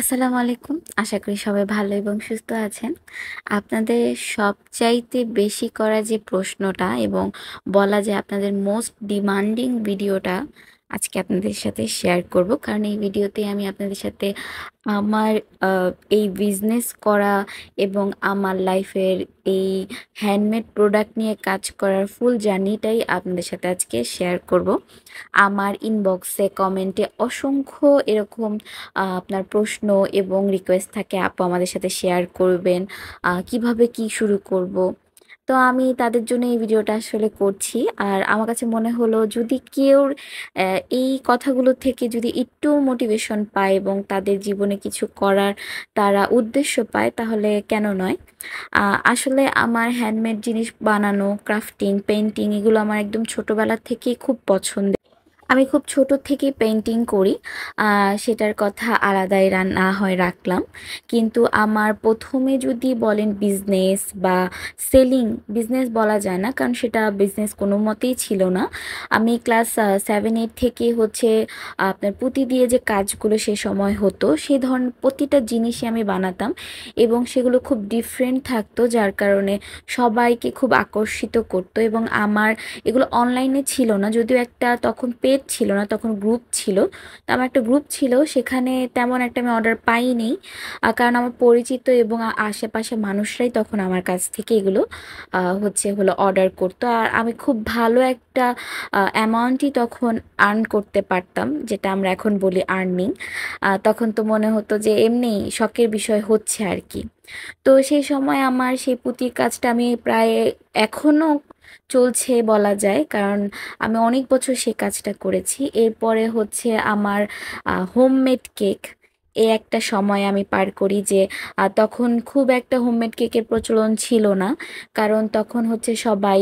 আসসালামু আলাইকুম। আশা করি সবাই ভালো এবং সুস্থ আছেন। আপনাদের সবচাইতে বেশি করা যে প্রশ্নটা এবং বলা যায় আপনাদের মোস্ট ডিমান্ডিং ভিডিওটা আজকে আপনাদের সাথে শেয়ার করব। কারণ এই ভিডিওতে আমি আপনাদের সাথে আমার আ এই বিজনেস করা এবং আমার লাইফের এই হ্যান্ডমেড প্রোডাক্ট নিয়ে কাজ করার ফুল জার্নিটাই আপনাদের সাথে আজকে শেয়ার করব। আমার ইনবক্সে, কমেন্টে অসংখ্য এরকম আপনার প্রশ্ন এবং রিকোয়েস্ট থাকে, আপু আমাদের সাথে শেয়ার করবেন, কিভাবে কি শুরু করব। তো আমি তাদের জন্য এই ভিডিওটা আসলে করছি। আর আমার কাছে মনে হলো যদি কেউ এই কথাগুলো থেকে যদি একটু মোটিভেশন পায় এবং তাদের জীবনে কিছু করার তারা উদ্দেশ্য পায় তাহলে কেন নয়। আসলে আমার হ্যান্ডমেড জিনিস বানানো, ক্রাফটিং, পেইন্টিং এগুলো আমার একদম ছোটবেলা থেকেই খুব পছন্দের। আমি খুব ছোট থেকেই পেইন্টিং করি। সেটার কথা আলাদাই না হয় রাখলাম। কিন্তু আমার ১ম এ যদি বলেন বিজনেস বা সেলিং, বিজনেস বলা যায় না কারণ সেটা বিজনেস কোনো মতেই ছিল না। আমি ক্লাস 7-8 থেকে হচ্ছে আপনার পুঁতি দিয়ে যে কাজগুলো সে সময় হতো, সেই ধরনের প্রতিটা জিনিসই আমি বানাতাম এবং সেগুলো খুব ডিফারেন্ট থাকতো যার কারণে সবাইকে খুব আকর্ষিত করতো। এবং আমার এগুলো অনলাইনে ছিল না, যদিও একটা তখন পেজ ছিল না, তখন গ্রুপ ছিল। তো আমার একটা গ্রুপ ছিল, সেখানে তেমন একটা আমি অর্ডার পাইনি, কারণ আমার পরিচিত এবং আশেপাশে মানুষরাই তখন আমার কাছ থেকে এগুলো হলো অর্ডার করতো। আর আমি খুব ভালো একটা অ্যামাউন্টই তখন আর্ন করতে পারতাম, যেটা আমরা এখন বলি আর্নিং। তখন তো মনে হতো যে এমনি শখের বিষয় হচ্ছে আর কি। তো সেই সময় আমার সেই পুঁতির কাজটা আমি প্রায় এখনো চলছে বলা যায়, কারণ আমি অনেক বছর সেই কাজটা করেছি। এরপরে হচ্ছে আমার হোমমেড কেক, এই একটা সময় আমি পার করি যে তখন খুব একটা হোমমেড কেকের প্রচলন ছিল না, কারণ তখন হচ্ছে সবাই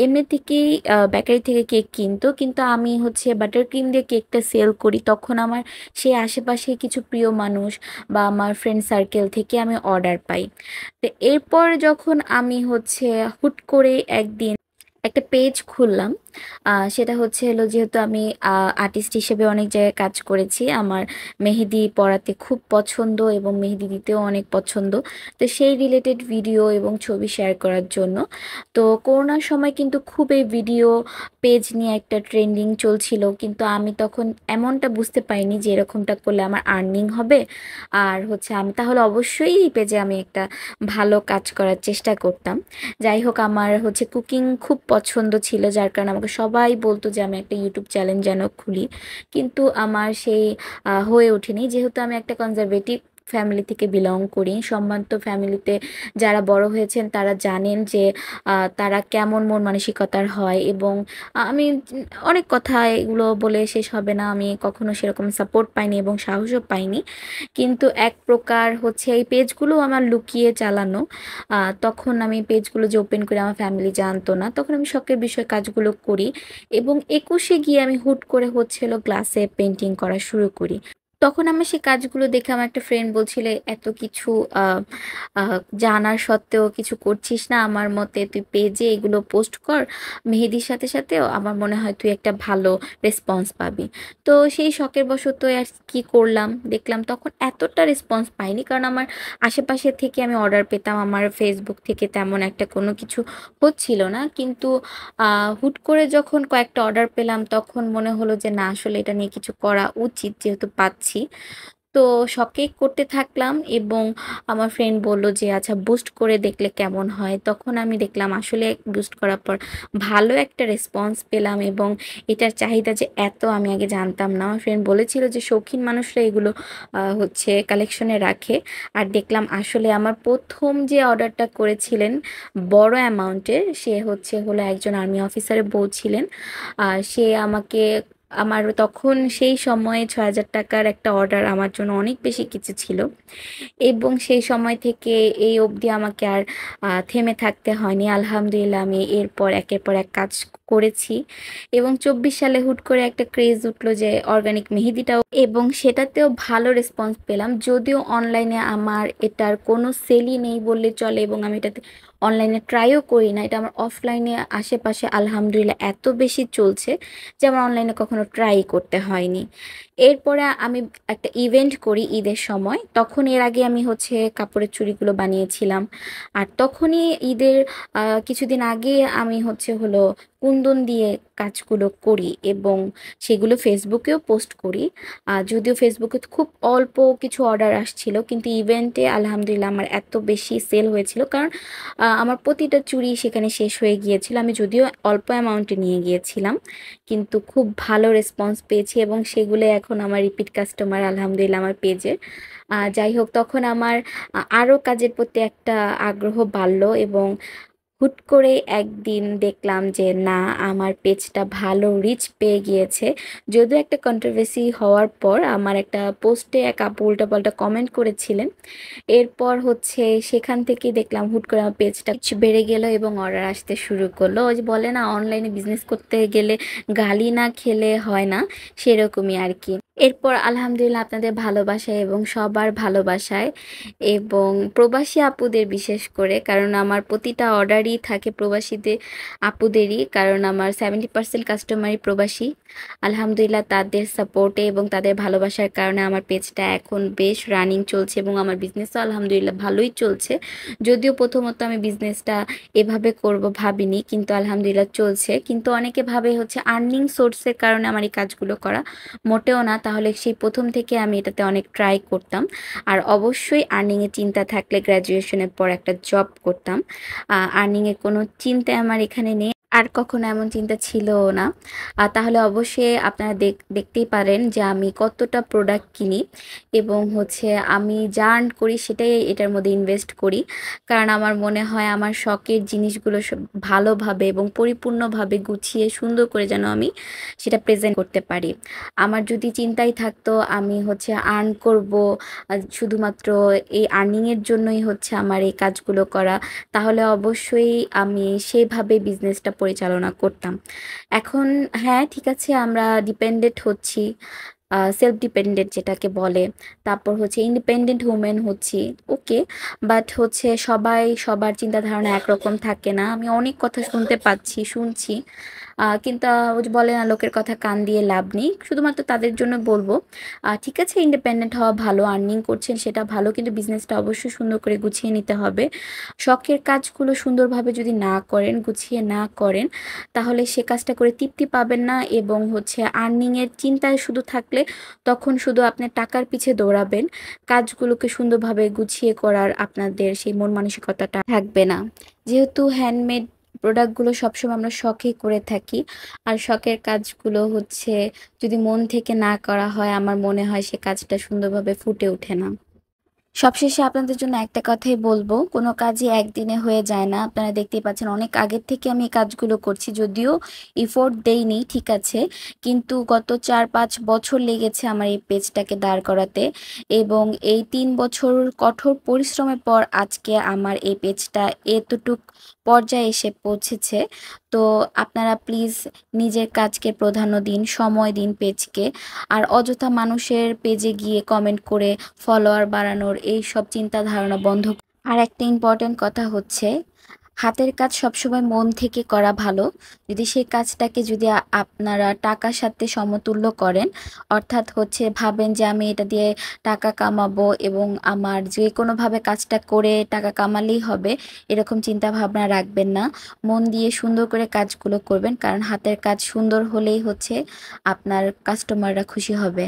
এমনি থেকেই বেকারি থেকে কেক কিনতো, কিন্তু আমি হচ্ছে বাটার ক্রিম দিয়ে কেকটা সেল করি। তখন আমার সেই আশেপাশে কিছু প্রিয় মানুষ বা আমার ফ্রেন্ড সার্কেল থেকে আমি অর্ডার পাই। তো এরপর যখন আমি হচ্ছে হুট করে একদিন একটা পেজ খুললাম। সেটা হলো যেহেতু আমি আর্টিস্ট হিসেবে অনেক জায়গায় কাজ করেছি, আমার মেহেদি পড়াতে খুব পছন্দ এবং মেহেদি দিতেও অনেক পছন্দ। তো সেই রিলেটেড ভিডিও এবং ছবি শেয়ার করার জন্য, তো করোনার সময় কিন্তু খুব এই ভিডিও পেজ নিয়ে একটা ট্রেন্ডিং চলছিল, কিন্তু আমি তখন এমনটা বুঝতে পারিনি যে এরকমটা করলে আমার আর্নিং হবে। আর হচ্ছে আমি তাহলে অবশ্যই এই পেজে আমি একটা ভালো কাজ করার চেষ্টা করতাম। যাই হোক, আমার হচ্ছে কুকিং খুব পছন্দ ছিল, যার কারণে আমাকে সবাই বলতো যে আমি একটা ইউটিউব চ্যানেল যেন খুলি। কিন্তু আমার সেই হয়ে ওঠেনি, যেহেতু আমি একটা কনজারভেটিভ ফ্যামিলি থেকে বিলং করি। সম্ভ্রান্ত ফ্যামিলিতে যারা বড় হয়েছেন তারা জানেন যে তারা কেমন মন মানসিকতার হয়। এবং আমি অনেক কথা এগুলো বলে শেষ হবে না, আমি কখনো সেরকম সাপোর্ট পাইনি এবং সাহসও পাইনি। কিন্তু এক প্রকার হচ্ছে এই পেজগুলো আমার লুকিয়ে চালানো। তখন আমি পেজগুলো যে ওপেন করি আমার ফ্যামিলি জানতো না, তখন আমি শখের বিষয় কাজগুলো করি এবং 21-এ গিয়ে আমি হুট করে গ্লাসে পেন্টিং করা শুরু করি। তখন আমার সেই কাজগুলো দেখে আমার একটা ফ্রেন্ড বলছিল, এত কিছু আহ আহ জানার সত্ত্বেও কিছু করছিস না, আমার মতে তুই পেজে এগুলো পোস্ট কর, মেহেদির সাথে সাথেও আমার মনে হয় তুই একটা ভালো রেসপন্স পাবি। তো সেই শখের বশত আর কি করলাম, দেখলাম তখন এতটা রেসপন্স পাইনি, কারণ আমার আশেপাশে থেকে আমি অর্ডার পেতাম, আমার ফেসবুক থেকে তেমন একটা কোনো কিছু হচ্ছিল না। কিন্তু হুট করে যখন কয়েকটা অর্ডার পেলাম তখন মনে হলো যে না, আসলে এটা নিয়ে কিছু করা উচিত যেহেতু পাচ্ছি। তো শখে করতে থাকলাম এবং আমার ফ্রেন্ড বলল যে আচ্ছা বুস্ট করে দেখলে কেমন হয়। তখন আমি দেখলাম আসলে বুস্ট করার পর ভালো একটা রেসপন্স পেলাম এবং এটার চাহিদা যে এত আমি আগে জানতাম না। আমার ফ্রেন্ড বলেছিল যে শৌখিন মানুষরা এগুলো কালেকশনে রাখে। আর দেখলাম আসলে আমার ১ম যে অর্ডারটা করেছিলেন বড় অ্যামাউন্টের, সে হলো একজন আর্মি অফিসারের বউ ছিলেন। সে আমাকে, আমার তখন সেই সময়ে ৬,০০০ টাকার একটা অর্ডার আমার জন্য অনেক বেশি কিছু ছিল। এবং সেই সময় থেকে এই অবধি আমাকে আর থেমে থাকতে হয়নি। আলহামদুলিল্লাহ আমি এরপর একের পর এক কাজ করেছি এবং ২৪ সালে হুট করে একটা ক্রেজ উঠলো যে অর্গানিক মেহেদিটাও, এবং সেটাতেও ভালো রেসপন্স পেলাম। যদিও অনলাইনে আমার এটার কোনো সেলই নেই বললে চলে এবং আমি এটাতে অনলাইনে ট্রাইও করি না। এটা আমার অফলাইনে আশেপাশে আলহামদুলিল্লাহ এত বেশি চলছে যে আমার অনলাইনে কখনো ট্রাই করতে হয়নি। এরপরে আমি একটা ইভেন্ট করি ঈদের সময়। তখন এর আগে আমি হচ্ছে কাপড়ের চুড়িগুলো বানিয়েছিলাম। আর তখনই ঈদের কিছুদিন আগে আমি হচ্ছে হলো কুন্দন দিয়ে কাজগুলো করি এবং সেগুলো ফেসবুকেও পোস্ট করি। যদিও ফেসবুকে খুব অল্প কিছু অর্ডার আসছিল, কিন্তু ইভেন্টে আলহামদুলিল্লাহ আমার এত বেশি সেল হয়েছিল, কারণ আমার প্রতিটা চুড়ি সেখানে শেষ হয়ে গিয়েছিল। আমি যদিও অল্প অ্যামাউন্টে নিয়ে গিয়েছিলাম, কিন্তু খুব ভালো রেসপন্স পেয়েছি এবং সেগুলো এখন আমার রিপিট কাস্টমার আলহামদুলিল্লাহ আমার পেজের। যাই হোক, তখন আমার আরও কাজের প্রতি একটা আগ্রহ বাড়লো এবং হুট করে একদিন দেখলাম যে না, আমার পেজটা ভালো রিচ পেয়ে গিয়েছে। যদিও একটা কন্ট্রোভার্সি হওয়ার পর আমার একটা পোস্টে এক আপু উল্টাপাল্টা কমেন্ট করেছিলেন। এরপর হচ্ছে সেখান থেকেই দেখলাম হুট করে আমার পেজটা বেড়ে গেল এবং অর্ডার আসতে শুরু করলো। ওই যে বলে না, অনলাইনে বিজনেস করতে গেলে গালি না খেলে হয় না, সেরকমই আর কি। এরপর আলহামদুলিল্লাহ আপনাদের ভালোবাসায় এবং সবার ভালোবাসায় এবং প্রবাসী আপুদের বিশেষ করে, কারণ আমার প্রতিটা অর্ডারই থাকে প্রবাসীদের আপুদেরই, কারণ আমার 70% কাস্টমারই প্রবাসী। আলহামদুলিল্লাহ তাদের সাপোর্টে এবং তাদের ভালোবাসার কারণে আমার পেজটা এখন বেশ রানিং চলছে এবং আমার বিজনেসও আলহামদুলিল্লাহ ভালোই চলছে। যদিও প্রথমত আমি বিজনেসটা এভাবে করব ভাবিনি, কিন্তু আলহামদুলিল্লাহ চলছে। কিন্তু অনেকে ভাবে হচ্ছে আর্নিং সোর্সের কারণে আমার এই কাজগুলো করা, মোটেও না। তাহলে সেই প্রথম থেকে আমি এটাতে অনেক ট্রাই করতাম। আর অবশ্যই আর্নিংয়ের চিন্তা থাকলে গ্র্যাজুয়েশনের পর একটা জব করতাম। আর্নিংয়ের কোনো চিন্তা আমার এখানে নেই, আর কখনো এমন চিন্তা ছিলও না। তাহলে অবশ্যই আপনারা দেখতেই পারেন যে আমি কতটা প্রোডাক্ট কিনি এবং হচ্ছে আমি যা আর্ন করি সেটাই এটার মধ্যে ইনভেস্ট করি। কারণ আমার মনে হয় আমার শখের জিনিসগুলো সব ভালোভাবে এবং পরিপূর্ণভাবে গুছিয়ে সুন্দর করে যেন আমি সেটা প্রেজেন্ট করতে পারি। আমার যদি চিন্তাই থাকতো আমি হচ্ছে আর্ন করব, শুধুমাত্র এই আর্নিংয়ের জন্যই হচ্ছে আমার এই কাজগুলো করা, তাহলে অবশ্যই আমি সেইভাবে বিজনেসটা পরিচালনা করতাম। এখন হ্যাঁ, ঠিক আছে, আমরা ডিপেন্ডেন্ট হচ্ছি, সেলফ ডিপেন্ডেন্ট যেটাকে বলে। তারপর হচ্ছে ইন্ডিপেন্ডেন্ট উমেন হচ্ছি, ওকে। বাট হচ্ছে সবাই সবার চিন্তা ধারণা একরকম থাকে না। আমি অনেক কথা শুনতে পাচ্ছি, শুনছি, কিন্তু ওই যে বলে না, লোকের কথা কান দিয়ে লাভ নেই। শুধুমাত্র তাদের জন্য বলবো, ঠিক আছে, ইন্ডিপেন্ডেন্ট হওয়া ভালো, আর্নিং করছেন সেটা ভালো, কিন্তু বিজনেসটা অবশ্যই সুন্দর করে গুছিয়ে নিতে হবে। শখের কাজগুলো সুন্দরভাবে যদি না করেন, গুছিয়ে না করেন, তাহলে সে কাজটা করে তৃপ্তি পাবেন না এবং হচ্ছে আর্নিংয়ের চিন্তায় শুধু থাকলে তখন শুধু আপনি টাকার পিছে দৌড়াবেন, কাজগুলোকে সুন্দরভাবে গুছিয়ে করার আপনাদের সেই মন মানসিকতাটা থাকবে না। যেহেতু হ্যান্ডমেড প্রোডাক্টগুলো সবসময় আমরা শখেই করে থাকি, আর শখের কাজগুলো হচ্ছে যদি মন থেকে না করা হয়, আমার মনে হয় সে কাজটা সুন্দরভাবে ফুটে ওঠে না। সবশেষে আপনাদের জন্য একটা কথাই বলবো, কোনো কাজই একদিনে হয়ে যায় না। আপনারা দেখতেই পাচ্ছেন অনেক আগের থেকে আমি এই কাজগুলো করছি, যদিও ইফোর্ট দেইনি, ঠিক আছে, কিন্তু গত 4-5 বছর লেগেছে আমার এই পেজটাকে দাঁড় করাতে এবং এই 3 বছর কঠোর পরিশ্রমের পর আজকে আমার এই পেজটা এতটুক পর্যায়ে এসে পৌঁছেছে। তো আপনারা প্লিজ নিজের কাজকে প্রাধান্য দিন, সময় দিন পেজকে। আর অযথা মানুষের পেজে গিয়ে কমেন্ট করে ফলোয়ার বাড়ানোর এই সব চিন্তা ধারণা বন্ধ। আর একটা ইম্পর্টেন্ট কথা হচ্ছে, হাতের কাজ সবসময় মন থেকে করা ভালো। যদি সেই কাজটাকে যদি আপনারা টাকার সাথে সমতুল্য করেন, অর্থাৎ হচ্ছে ভাবেন যে আমি এটা দিয়ে টাকা কামাবো এবং আমার যে কোনোভাবে কাজটা করে টাকা কামালেই হবে, এরকম চিন্তা ভাবনা রাখবেন না। মন দিয়ে সুন্দর করে কাজগুলো করবেন, কারণ হাতের কাজ সুন্দর হলেই হচ্ছে আপনার কাস্টমাররা খুশি হবে।